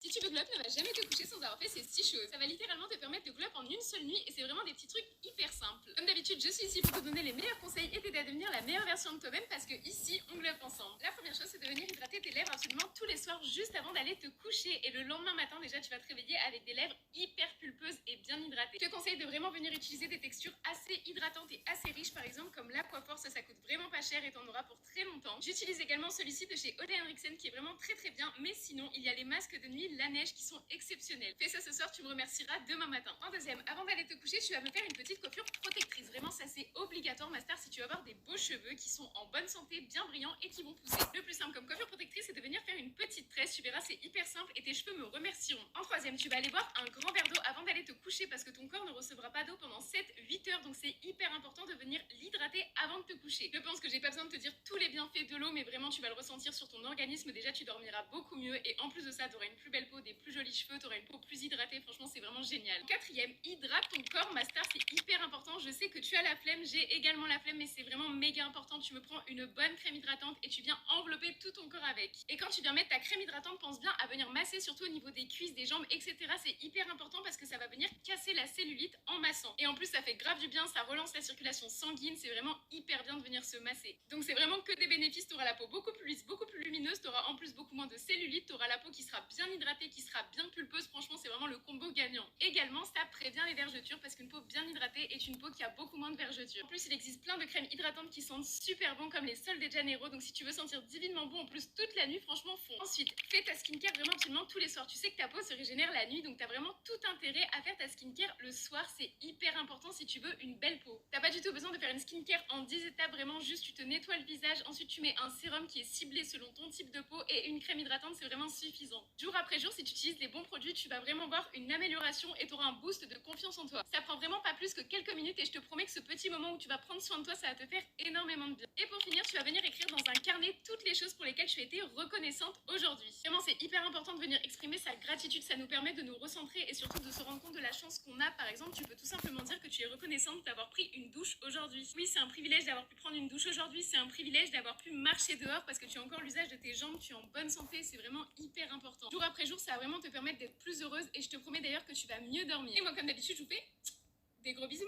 Si tu veux glow up, ne va jamais te coucher sans avoir fait ces 6 choses. Ça va littéralement te permettre de glow up en une seule nuit et c'est vraiment des petits trucs hyper simples. Comme d'habitude, je suis ici pour te donner les meilleurs conseils et t'aider à devenir la meilleure version de toi-même parce que ici, on glow up ensemble. La première chose, c'est de venir hydrater tes lèvres absolument tous les soirs juste avant d'aller te coucher. Et le lendemain matin, déjà, tu vas te réveiller avec des lèvres hyper pulpeuses et bien hydratées. Je te conseille de vraiment venir utiliser des textures assez hydratantes et assez riches, par exemple, comme l'Aquaforce, ça coûte vraiment pas cher et t'en auras pour très longtemps. J'utilise également celui-ci de chez Ole Henriksen qui est vraiment très très bien, mais sinon, il y a les masques de nuit La Neige qui sont exceptionnels. Fais ça ce soir, tu me remercieras demain matin. En deuxième, avant d'aller te coucher, tu vas me faire une petite coiffure protectrice. Vraiment, ça c'est obligatoire, ma star, si tu veux avoir des beaux cheveux qui sont en bonne santé, bien brillants et qui vont pousser. Le plus simple comme coiffure protectrice, c'est de venir faire une petite tresse. Tu verras, c'est hyper simple et tes cheveux me remercieront. En troisième, tu vas aller boire un grand verre d'eau avant d'aller te coucher parce que ton corps ne recevra pas d'eau pendant 7-8 heures. Donc c'est hyper important de venir l'hydrater avant de te coucher. Je pense que j'ai pas besoin de te dire tous les bienfaits de l'eau, mais vraiment tu vas le ressentir sur ton organisme. Déjà, tu dormiras beaucoup mieux et en plus de ça, tu auras une plus belle peau, des plus jolis cheveux, tu auras une peau plus hydratée. Franchement, c'est vraiment génial. Quatrième, hydrate ton corps, ma star, c'est hyper important. Je sais que tu as la flemme, j'ai également la flemme, mais c'est vraiment méga important. Tu me prends une bonne crème hydratante et tu viens envelopper tout ton corps avec. Et quand tu viens mettre ta crème hydratante, pense bien à venir masser surtout au niveau des cuisses, des jambes, etc. C'est hyper important parce que ça va venir casser la cellulite en massant. Et en plus, ça fait grave du bien, ça relance la circulation sanguine, c'est vraiment hyper bien de venir se masser. Donc c'est vraiment que des bénéfices, tu auras la peau beaucoup plus lisse, beaucoup plus lumineuse, tu auras en plus beaucoup moins de cellulite, tu auras la peau qui sera bien hydratée, qui sera bien pulpeuse. Franchement, c'est vraiment le combo gagnant. Également, ça prévient les vergetures parce qu'une peau bien hydratée est une peau qui a beaucoup moins de vergetures. En plus, il existe plein de crèmes hydratantes qui sentent super bon comme les Sol de Janeiro. Donc si tu veux sentir divinement bon en plus toute la nuit, franchement fonce. Ensuite, fais ta skincare vraiment absolument tous les soirs. Tu sais que ta peau se régénère la nuit, donc t'as vraiment tout intérêt à faire ta skincare le soir. C'est hyper important si tu veux une belle peau. T'as pas du tout besoin de faire une skincare en 10 étapes, vraiment juste tu te nettoies le visage, ensuite tu mets un sérum qui est ciblé selon ton type de peau et une crème hydratante, c'est vraiment suffisant. Jour après jour, si tu utilises les bons produits, tu vas vraiment voir une amélioration et tu auras un boost de confiance en toi. Ça prend vraiment pas plus que quelques minutes et je te promets que ce petit moment où tu vas prendre soin de toi, ça va te faire énormément de bien. Et pour finir, tu vas venir écrire dans un carnet toutes les choses pour lesquelles tu as été reconnaissante aujourd'hui. Vraiment, c'est hyper important de venir exprimer sa gratitude, ça nous permet de nous recentrer et surtout de se rendre compte de la chance qu'on a. Par exemple, tu peux tout simplement dire que tu es reconnaissante d'avoir pris une douche aujourd'hui. Oui, c'est un privilège d'avoir pu prendre une douche aujourd'hui, c'est un privilège d'avoir pu marcher dehors parce que tu as encore l'usage de tes jambes, tu es en bonne santé, c'est vraiment hyper important. Jour après jour, ça va vraiment te permettre d'être plus heureuse et je te promets d'ailleurs que tu vas mieux dormir. Et moi, comme d'habitude, je vous fais des gros bisous.